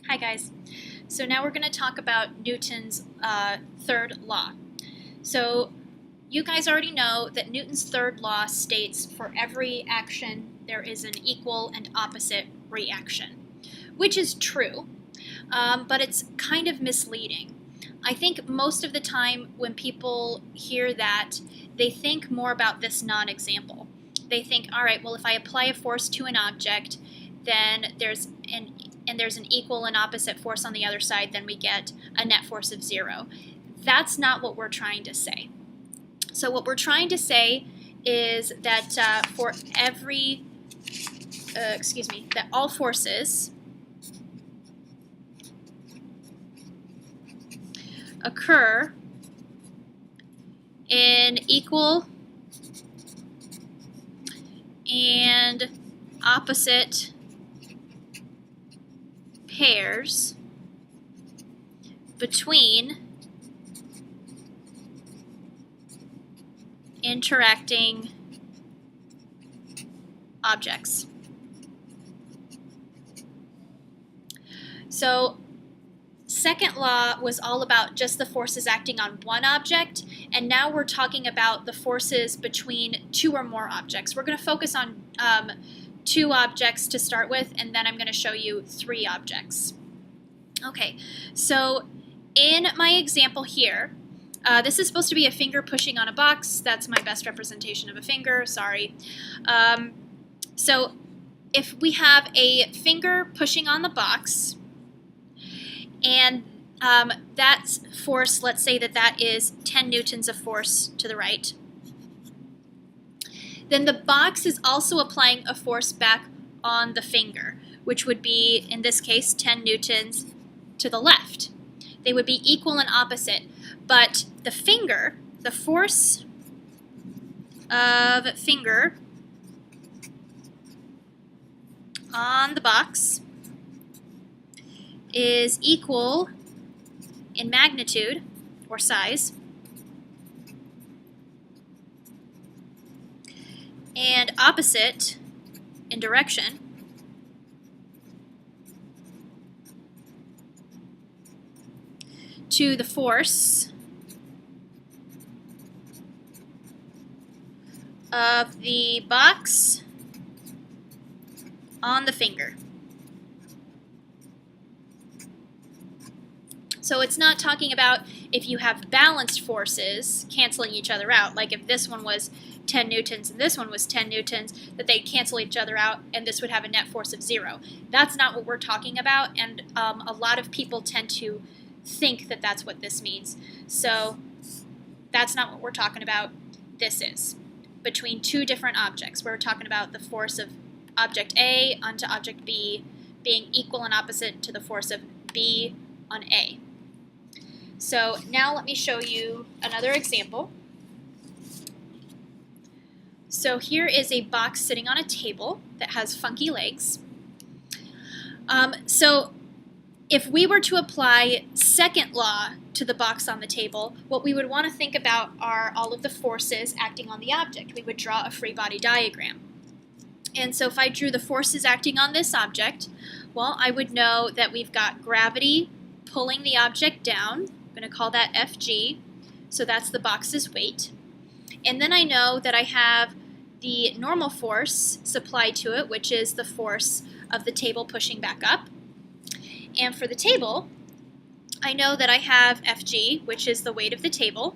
Hi guys. So now we're going to talk about Newton's third law. So you guys already know that Newton's third law states for every action there is an equal and opposite reaction, which is true, but it's kind of misleading. I think most of the time when people hear that, they think more about this non-example. They think, all right, well, if I apply a force to an object, then there's an equal and opposite force on the other side, then we get a net force of 0. That's not what we're trying to say. So what we're trying to say is that for every, that all forces occur in equal and opposite pairs between interacting objects. So second law was all about just the forces acting on one object, and now we're talking about the forces between two or more objects. We're going to focus on two objects to start with, and then I'm going to show you three objects. Okay, so in my example here, this is supposed to be a finger pushing on a box. That's my best representation of a finger, sorry. So if we have a finger pushing on the box, and that force, let's say that is 10 newtons of force to the right, then the box is also applying a force back on the finger, which would be, in this case, 10 newtons to the left. They would be equal and opposite, but the finger, the force of finger on the box is equal in magnitude or size and opposite in direction to the force of the box on the finger. So it's not talking about if you have balanced forces canceling each other out, like if this one was 10 newtons and this one was 10 newtons, that they cancel each other out and this would have a net force of 0. That's not what we're talking about, and a lot of people tend to think that that's what this means. So that's not what we're talking about. This is between two different objects. We're talking about the force of object A onto object B being equal and opposite to the force of B on A. So now let me show you another example. So here is a box sitting on a table that has funky legs. So if we were to apply second law to the box on the table, what we would want to think about are all of the forces acting on the object. We would draw a free body diagram. And so if I drew the forces acting on this object, well, I would know that we've got gravity pulling the object down. I'm going to call that Fg, so that's the box's weight. And then I know that I have the normal force supplied to it, which is the force of the table pushing back up. And for the table, I know that I have Fg, which is the weight of the table.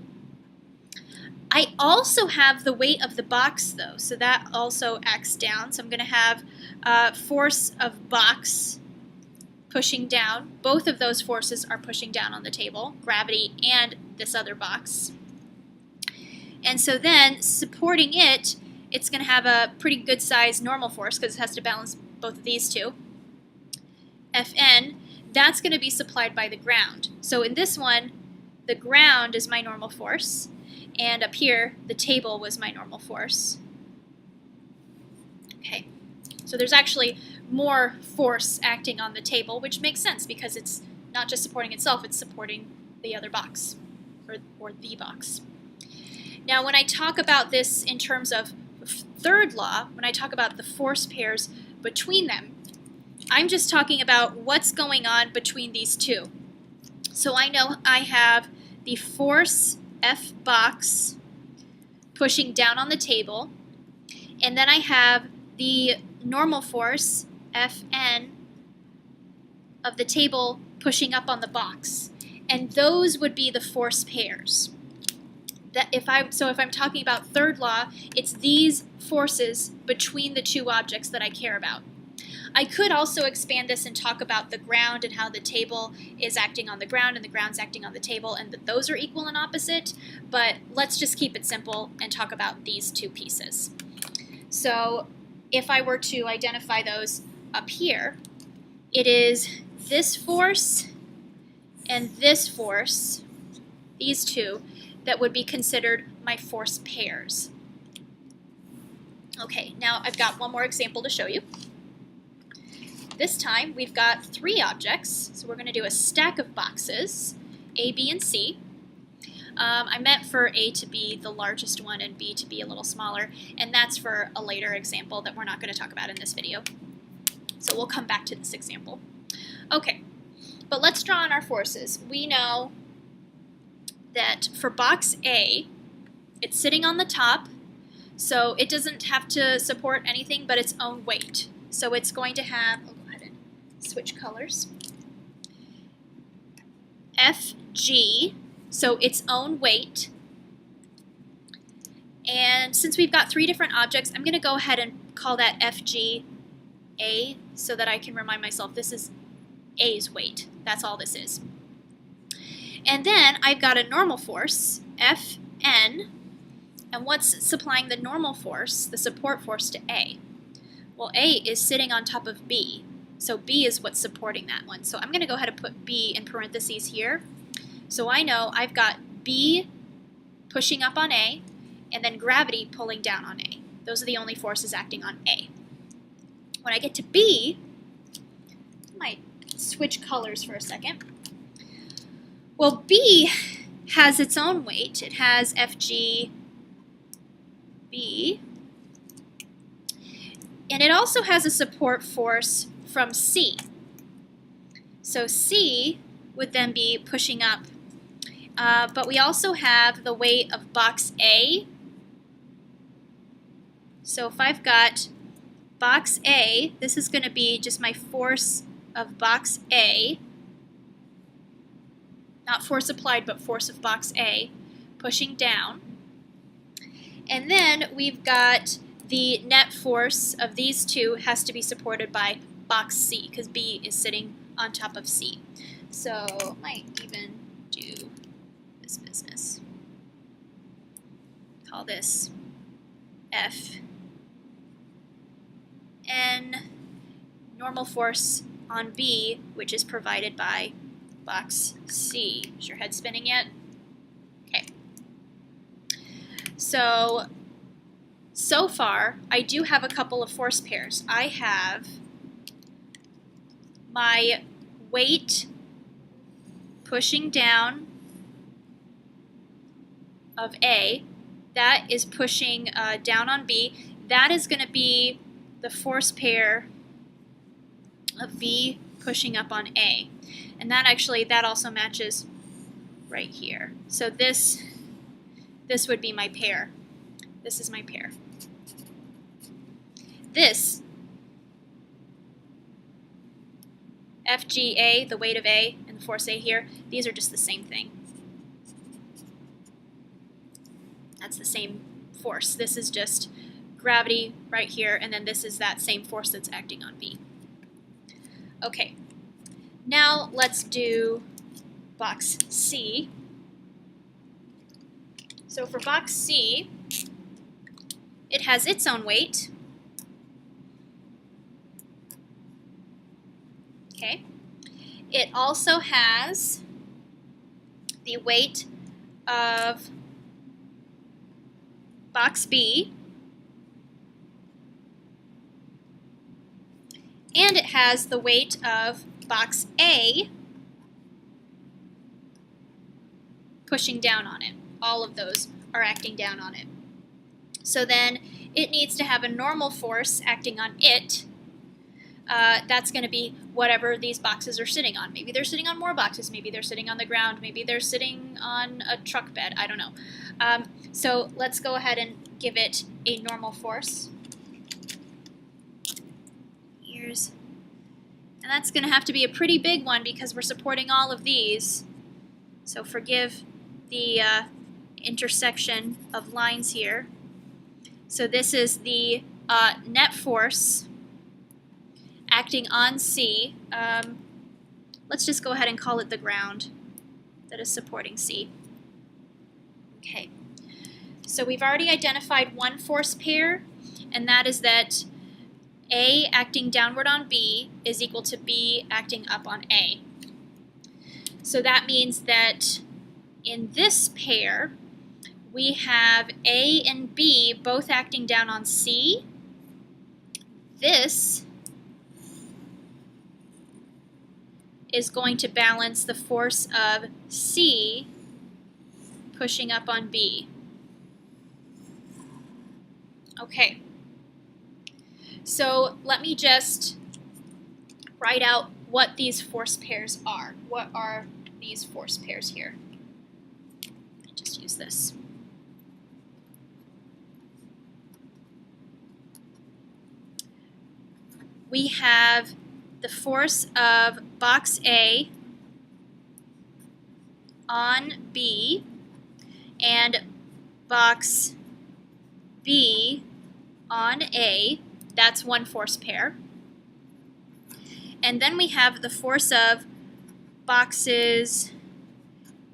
I also have the weight of the box, though, so that also acts down. So I'm going to have force of box pushing down. Both of those forces are pushing down on the table, gravity and this other box. And so then, supporting it, it's going to have a pretty good sized normal force because it has to balance both of these two. Fn, that's going to be supplied by the ground. So in this one, the ground is my normal force, and up here, the table was my normal force. Okay, so there's actually more force acting on the table, which makes sense because it's not just supporting itself, it's supporting the other box, or the box. Now, when I talk about this in terms of third law, when I talk about the force pairs between them, I'm just talking about what's going on between these two. So I know I have the force F box pushing down on the table, and then I have the normal force Fn of the table pushing up on the box. And those would be the force pairs. If I'm talking about third law, it's these forces between the two objects that I care about. I could also expand this and talk about the ground and how the table is acting on the ground and the ground's acting on the table, and that those are equal and opposite, but let's just keep it simple and talk about these two pieces. So if I were to identify those up here, it is this force and this force, these two, that would be considered my force pairs. Okay, now I've got one more example to show you. This time we've got 3 objects, so we're going to do a stack of boxes, A, B, and C. I meant for A to be the largest one and B to be a little smaller, and that's for a later example that we're not going to talk about in this video. So we'll come back to this example. Okay, but let's draw on our forces. We know that for box A, it's sitting on the top, so it doesn't have to support anything but its own weight. So it's going to have, I'll go ahead and switch colors, Fg, so its own weight. And since we've got 3 different objects, I'm going to go ahead and call that Fg A so that I can remind myself this is A's weight. That's all this is. And then I've got a normal force, Fn, and what's supplying the normal force, the support force, to A? Well, A is sitting on top of B, so B is what's supporting that one. So I'm going to go ahead and put B in parentheses here. So I know I've got B pushing up on A, and then gravity pulling down on A. Those are the only forces acting on A. When I get to B, I might switch colors for a second. Well, B has its own weight. It has Fg B, and it also has a support force from C. So C would then be pushing up, but we also have the weight of box A. So if I've got box A, this is going to be just my force of box A, not force applied, but force of box A, pushing down. And then we've got the net force of these two has to be supported by box C, because B is sitting on top of C. So I might even do this business. Call this F N, normal force on B, which is provided by box C. Is your head spinning yet? Okay. So far, I do have a couple of force pairs. I have my weight pushing down of A. That is pushing down on B. That is going to be the force pair of B pushing up on A. And that also matches right here. So this would be my pair. This is my pair. This, FGA, the weight of A, and the force A here, these are just the same thing. That's the same force. This is just gravity right here, and then this is that same force that's acting on B. Okay, now let's do box C. So for box C, it has its own weight. Okay. It also has the weight of box B, and it has the weight of box A pushing down on it. All of those are acting down on it. So then it needs to have a normal force acting on it, that's going to be whatever these boxes are sitting on. Maybe they're sitting on more boxes, maybe they're sitting on the ground, maybe they're sitting on a truck bed, I don't know. So let's go ahead and give it a normal force. Here's, and that's going to have to be a pretty big one because we're supporting all of these. So forgive the intersection of lines here. So this is the net force acting on C. Let's just go ahead and call it the ground that is supporting C. Okay, so we've already identified one force pair, and that is that A acting downward on B is equal to B acting up on A. So that means that in this pair, we have A and B both acting down on C. This is going to balance the force of C pushing up on B. Okay, so let me just write out what these force pairs are. What are these force pairs here? Just use this. We have the force of box A on B and box B on A. That's one force pair. And then we have the force of boxes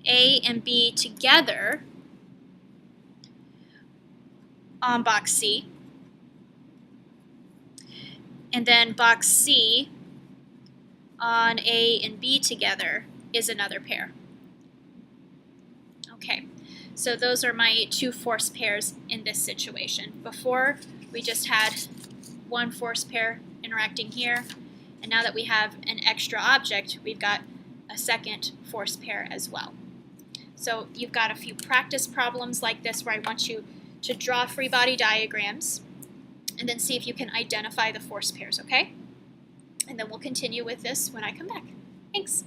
A and B together on box C. And then box C on A and B together is another pair. Okay, so those are my two force pairs in this situation. Before, we just had one force pair interacting here, and now that we have an extra object, we've got a second force pair as well. So you've got a few practice problems like this where I want you to draw free body diagrams and then see if you can identify the force pairs, okay? And then we'll continue with this when I come back. Thanks.